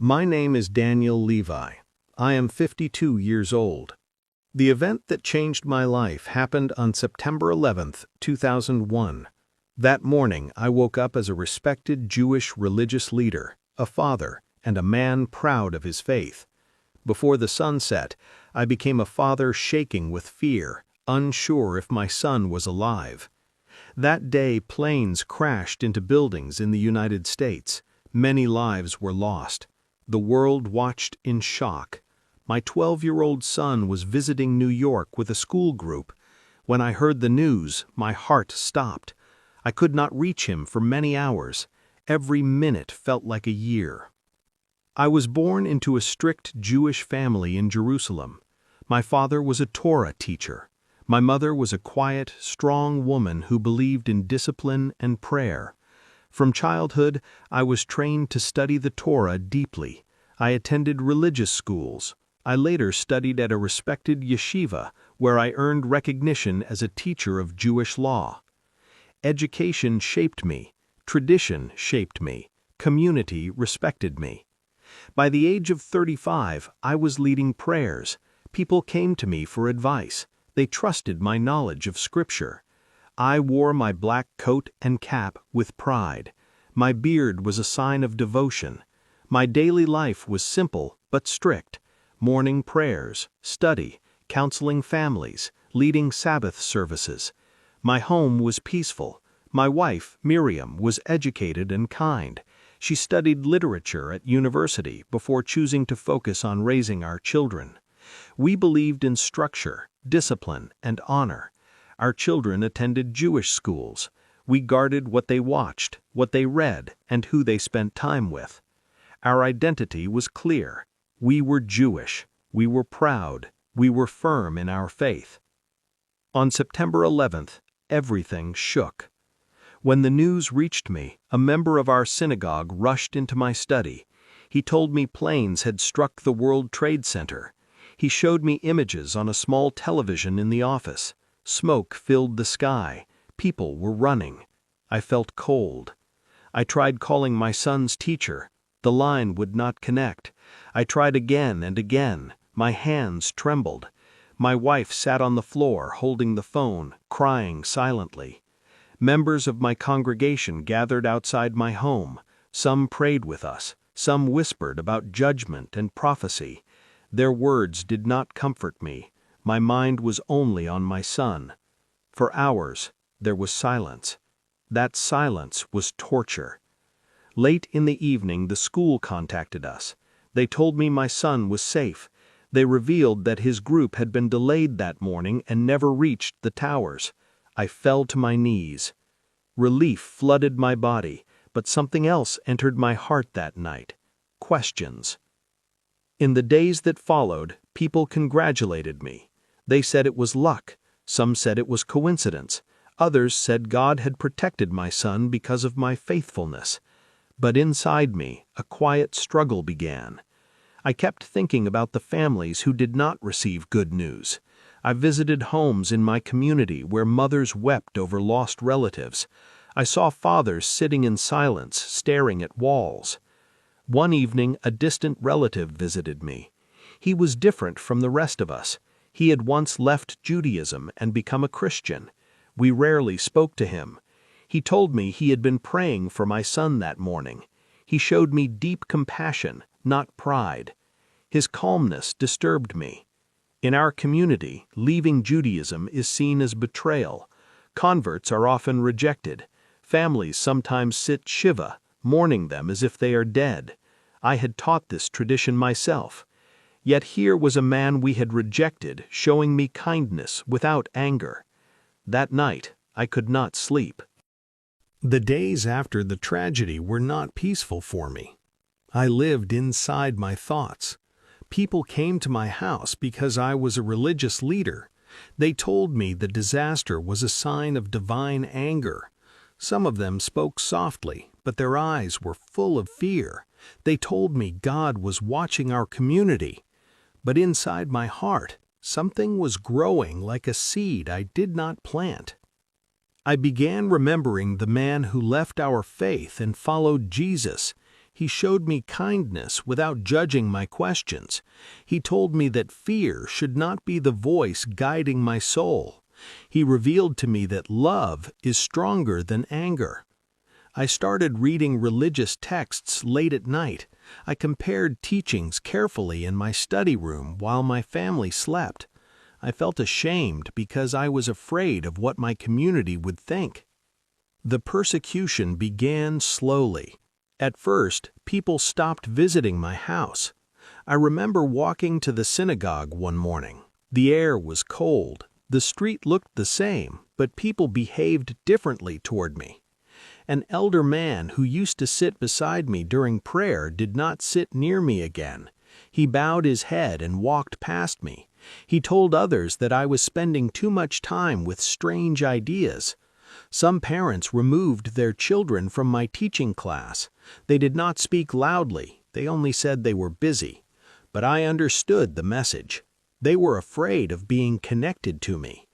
My name is Daniel Levi. I am 52 years old. The event that changed my life happened on September 11th, 2001. That morning, I woke up as a respected Jewish religious leader, a father, and a man proud of his faith. Before the sun set, I became a father shaking with fear, unsure if my son was alive. That day, planes crashed into buildings in the United States. Many lives were lost. The world watched in shock. My 12-year-old son was visiting New York with a school group. When I heard the news, my heart stopped. I could not reach him for many hours. Every minute felt like a year. I was born into a strict Jewish family in Jerusalem. My father was a Torah teacher. My mother was a quiet, strong woman who believed in discipline and prayer. From childhood, I was trained to study the Torah deeply. I attended religious schools. I later studied at a respected yeshiva, where I earned recognition as a teacher of Jewish law. Education shaped me. Tradition shaped me. Community respected me. By the age of 35, I was leading prayers. People came to me for advice. They trusted my knowledge of Scripture. I wore my black coat and cap with pride. My beard was a sign of devotion. My daily life was simple but strict. Morning prayers, study, counseling families, leading Sabbath services. My home was peaceful. My wife, Miriam, was educated and kind. She studied literature at university before choosing to focus on raising our children. We believed in structure, discipline, and honor. Our children attended Jewish schools. We guarded what they watched, what they read, and who they spent time with. Our identity was clear. We were Jewish. We were proud. We were firm in our faith. On September 11th, everything shook. When the news reached me, a member of our synagogue rushed into my study. He told me planes had struck the World Trade Center. He showed me images on a small television in the office. Smoke filled the sky. People were running. I felt cold. I tried calling my son's teacher. The line would not connect. I tried again and again. My hands trembled. My wife sat on the floor holding the phone, crying silently. Members of my congregation gathered outside my home. Some prayed with us. Some whispered about judgment and prophecy. Their words did not comfort me. My mind was only on my son. For hours, there was silence. That silence was torture. Late in the evening, the school contacted us. They told me my son was safe. They revealed that his group had been delayed that morning and never reached the towers. I fell to my knees. Relief flooded my body, but something else entered my heart that night. Questions. In the days that followed, people congratulated me. They said it was luck. Some said it was coincidence. Others said God had protected my son because of my faithfulness. But inside me, a quiet struggle began. I kept thinking about the families who did not receive good news. I visited homes in my community where mothers wept over lost relatives. I saw fathers sitting in silence, staring at walls. One evening, a distant relative visited me. He was different from the rest of us. He had once left Judaism and become a Christian. We rarely spoke to him. He told me he had been praying for my son that morning. He showed me deep compassion, not pride. His calmness disturbed me. In our community, leaving Judaism is seen as betrayal. Converts are often rejected. Families sometimes sit shiva, mourning them as if they are dead. I had taught this tradition myself. Yet here was a man we had rejected, showing me kindness without anger. That night, I could not sleep. The days after the tragedy were not peaceful for me. I lived inside my thoughts. People came to my house because I was a religious leader. They told me the disaster was a sign of divine anger. Some of them spoke softly, but their eyes were full of fear. They told me God was watching our community. But inside my heart, something was growing like a seed I did not plant. I began remembering the man who left our faith and followed Jesus. He showed me kindness without judging my questions. He told me that fear should not be the voice guiding my soul. He revealed to me that love is stronger than anger. I started reading religious texts late at night. I compared teachings carefully in my study room while my family slept. I felt ashamed because I was afraid of what my community would think. The persecution began slowly. At first, people stopped visiting my house. I remember walking to the synagogue one morning. The air was cold. The street looked the same, but people behaved differently toward me. An elder man who used to sit beside me during prayer did not sit near me again. He bowed his head and walked past me. He told others that I was spending too much time with strange ideas. Some parents removed their children from my teaching class. They did not speak loudly, they only said they were busy. But I understood the message. They were afraid of being connected to me.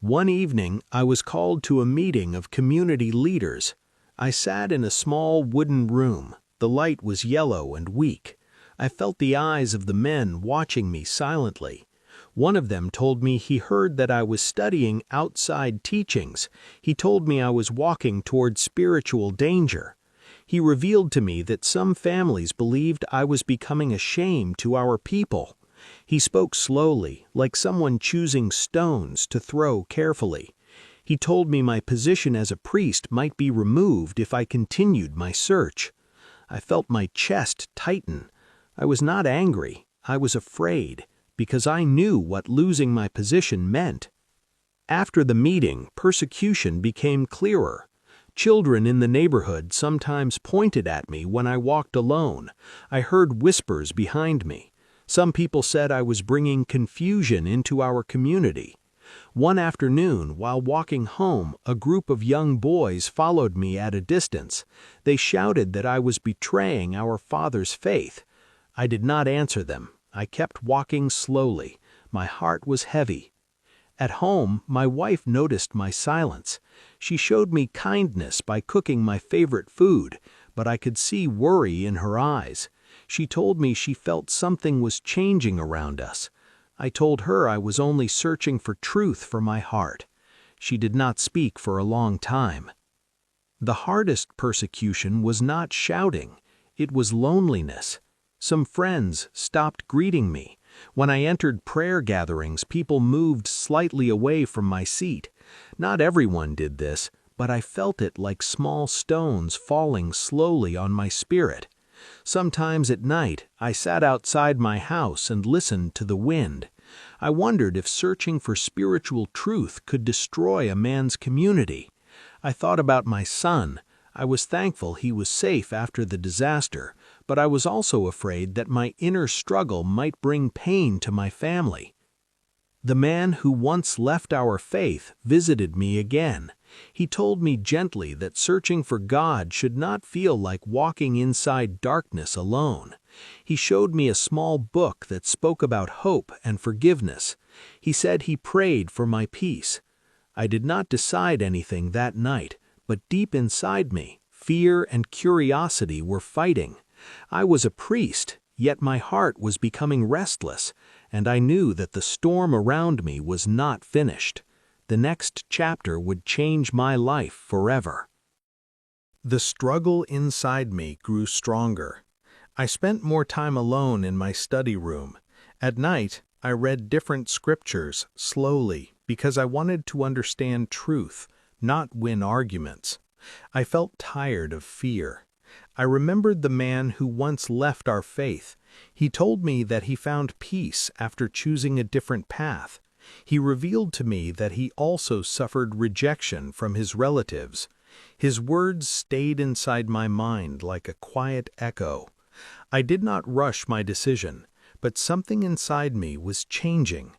One evening, I was called to a meeting of community leaders. I sat in a small wooden room. The light was yellow and weak. I felt the eyes of the men watching me silently. One of them told me he heard that I was studying outside teachings. He told me I was walking toward spiritual danger. He revealed to me that some families believed I was becoming a shame to our people. He spoke slowly, like someone choosing stones to throw carefully. He told me my position as a priest might be removed if I continued my search. I felt my chest tighten. I was not angry, I was afraid, because I knew what losing my position meant. After the meeting, persecution became clearer. Children in the neighborhood sometimes pointed at me when I walked alone. I heard whispers behind me. Some people said I was bringing confusion into our community. One afternoon, while walking home, a group of young boys followed me at a distance. They shouted that I was betraying our Father's faith. I did not answer them. I kept walking slowly. My heart was heavy. At home, my wife noticed my silence. She showed me kindness by cooking my favorite food, but I could see worry in her eyes. She told me she felt something was changing around us. I told her I was only searching for truth for my heart. She did not speak for a long time. The hardest persecution was not shouting. It was loneliness. Some friends stopped greeting me. When I entered prayer gatherings, people moved slightly away from my seat. Not everyone did this, but I felt it like small stones falling slowly on my spirit. Sometimes at night, I sat outside my house and listened to the wind. I wondered if searching for spiritual truth could destroy a man's community. I thought about my son. I was thankful he was safe after the disaster, but I was also afraid that my inner struggle might bring pain to my family. The man who once left our faith visited me again. He told me gently that searching for God should not feel like walking inside darkness alone. He showed me a small book that spoke about hope and forgiveness. He said he prayed for my peace. I did not decide anything that night, but deep inside me, fear and curiosity were fighting. I was a priest, yet my heart was becoming restless, and I knew that the storm around me was not finished. The next chapter would change my life forever. The struggle inside me grew stronger. I spent more time alone in my study room. At night, I read different scriptures slowly because I wanted to understand truth, not win arguments. I felt tired of fear. I remembered the man who once left our faith. He told me that he found peace after choosing a different path. He revealed to me that he also suffered rejection from his relatives. His words stayed inside my mind like a quiet echo. I did not rush my decision, but something inside me was changing.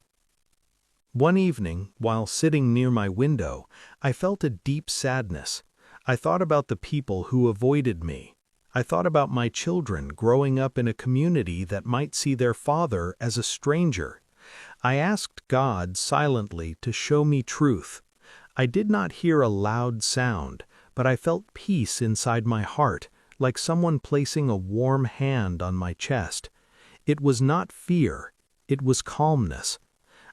One evening, while sitting near my window, I felt a deep sadness. I thought about the people who avoided me. I thought about my children growing up in a community that might see their father as a stranger. I asked God silently to show me truth. I did not hear a loud sound, but I felt peace inside my heart, like someone placing a warm hand on my chest. It was not fear, it was calmness.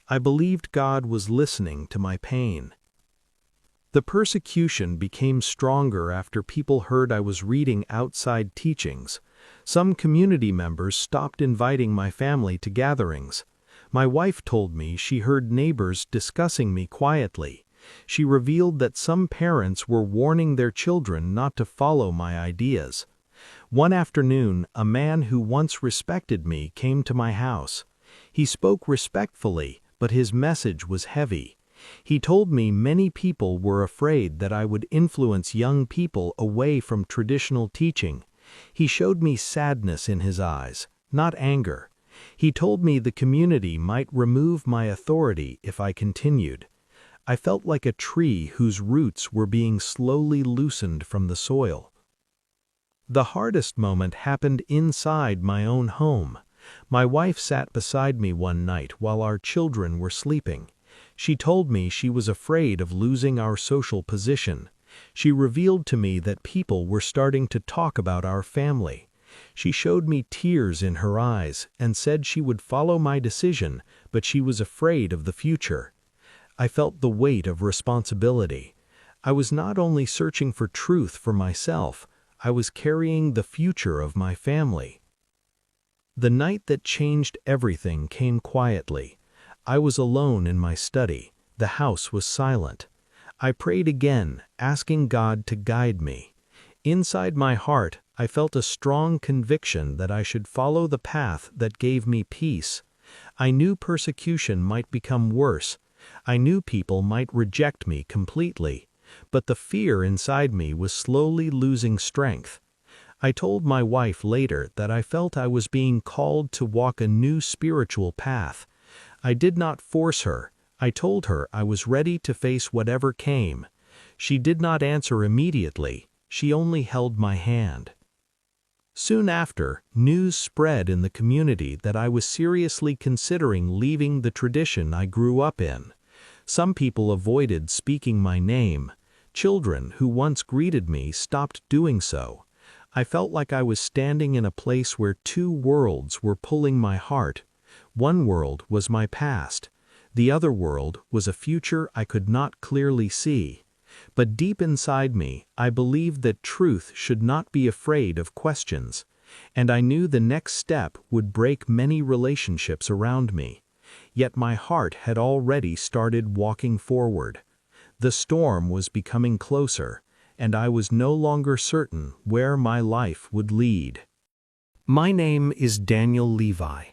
I believed God was listening to my pain. The persecution became stronger after people heard I was reading outside teachings. Some community members stopped inviting my family to gatherings. My wife told me she heard neighbors discussing me quietly. She revealed that some parents were warning their children not to follow my ideas. One afternoon, a man who once respected me came to my house. He spoke respectfully, but his message was heavy. He told me many people were afraid that I would influence young people away from traditional teaching. He showed me sadness in his eyes, not anger. He told me the community might remove my authority if I continued. I felt like a tree whose roots were being slowly loosened from the soil. The hardest moment happened inside my own home. My wife sat beside me one night while our children were sleeping. She told me she was afraid of losing our social position. She revealed to me that people were starting to talk about our family. She showed me tears in her eyes and said she would follow my decision, but she was afraid of the future. I felt the weight of responsibility. I was not only searching for truth for myself, I was carrying the future of my family. The night that changed everything came quietly. I was alone in my study. The house was silent. I prayed again, asking God to guide me. Inside my heart, I felt a strong conviction that I should follow the path that gave me peace. I knew persecution might become worse. I knew people might reject me completely. But the fear inside me was slowly losing strength. I told my wife later that I felt I was being called to walk a new spiritual path. I did not force her. I told her I was ready to face whatever came. She did not answer immediately. She only held my hand. Soon after, news spread in the community that I was seriously considering leaving the tradition I grew up in. Some people avoided speaking my name. Children who once greeted me stopped doing so. I felt like I was standing in a place where two worlds were pulling my heart. One world was my past. The other world was a future I could not clearly see. But deep inside me, I believed that truth should not be afraid of questions. And I knew the next step would break many relationships around me. Yet my heart had already started walking forward. The storm was becoming closer, and I was no longer certain where my life would lead. My name is Daniel Levi,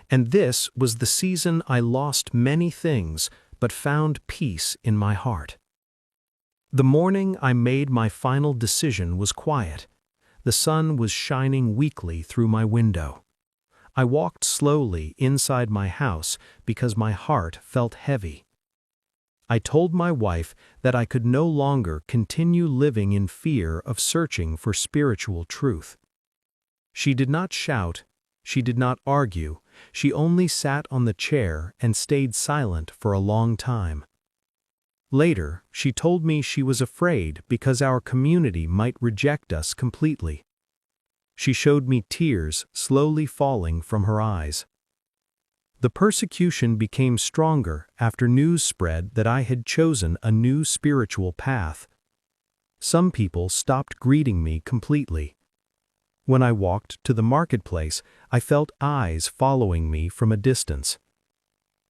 and this was the season I lost many things but found peace in my heart. The morning I made my final decision was quiet. The sun was shining weakly through my window. I walked slowly inside my house because my heart felt heavy. I told my wife that I could no longer continue living in fear of searching for spiritual truth. She did not shout, she did not argue, she only sat on the chair and stayed silent for a long time. Later, she told me she was afraid because our community might reject us completely. She showed me tears slowly falling from her eyes. The persecution became stronger after news spread that I had chosen a new spiritual path. Some people stopped greeting me completely. When I walked to the marketplace, I felt eyes following me from a distance.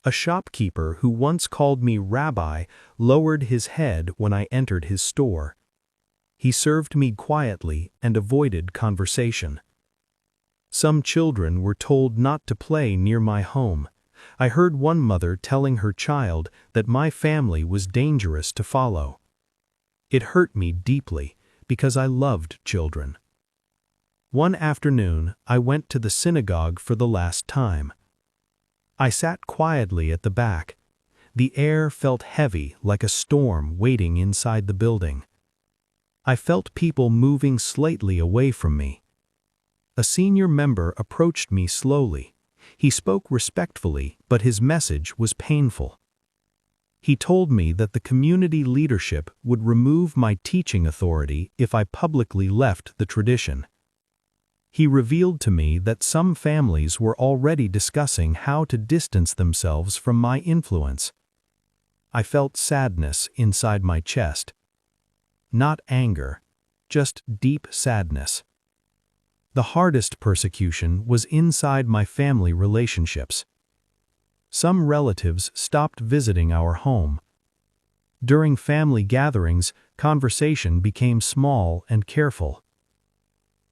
A shopkeeper who once called me Rabbi lowered his head when I entered his store. He served me quietly and avoided conversation. Some children were told not to play near my home. I heard one mother telling her child that my family was dangerous to follow. It hurt me deeply because I loved children. One afternoon, I went to the synagogue for the last time. I sat quietly at the back. The air felt heavy like a storm waiting inside the building. I felt people moving slightly away from me. A senior member approached me slowly. He spoke respectfully, but his message was painful. He told me that the community leadership would remove my teaching authority if I publicly left the tradition. He revealed to me that some families were already discussing how to distance themselves from my influence. I felt sadness inside my chest. Not anger, just deep sadness. The hardest persecution was inside my family relationships. Some relatives stopped visiting our home. During family gatherings, conversation became small and careful.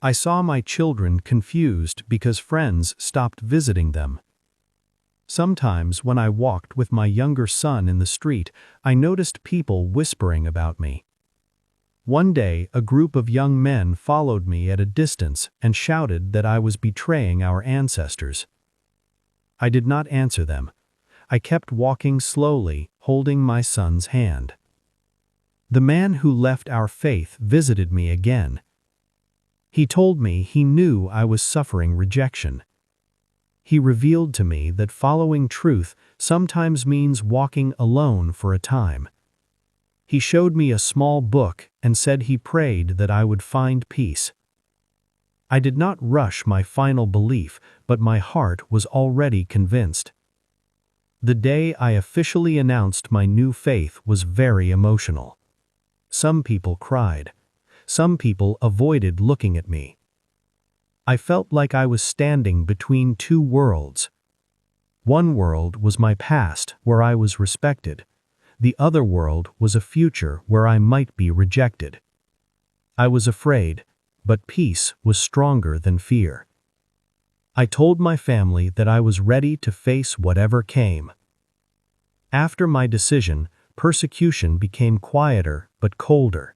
I saw my children confused because friends stopped visiting them. Sometimes when I walked with my younger son in the street, I noticed people whispering about me. One day, a group of young men followed me at a distance and shouted that I was betraying our ancestors. I did not answer them. I kept walking slowly, holding my son's hand. The man who left our faith visited me again. He told me he knew I was suffering rejection. He revealed to me that following truth sometimes means walking alone for a time. He showed me a small book and said he prayed that I would find peace. I did not rush my final belief, but my heart was already convinced. The day I officially announced my new faith was very emotional. Some people cried. Some people avoided looking at me. I felt like I was standing between two worlds. One world was my past, where I was respected. The other world was a future where I might be rejected. I was afraid, but peace was stronger than fear. I told my family that I was ready to face whatever came. After my decision, persecution became quieter but colder.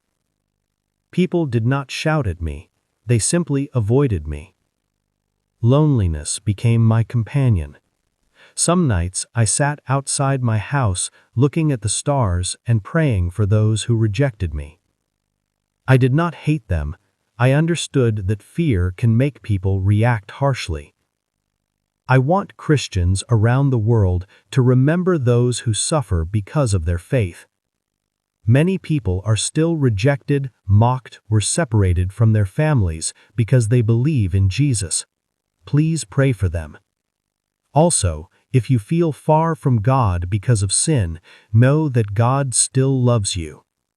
People did not shout at me, they simply avoided me. Loneliness became my companion. Some nights I sat outside my house looking at the stars and praying for those who rejected me. I did not hate them. I understood that fear can make people react harshly. I want Christians around the world to remember those who suffer because of their faith. Many people are still rejected, mocked, or separated from their families because they believe in Jesus. Please pray for them. Also, if you feel far from God because of sin, know that God still loves you.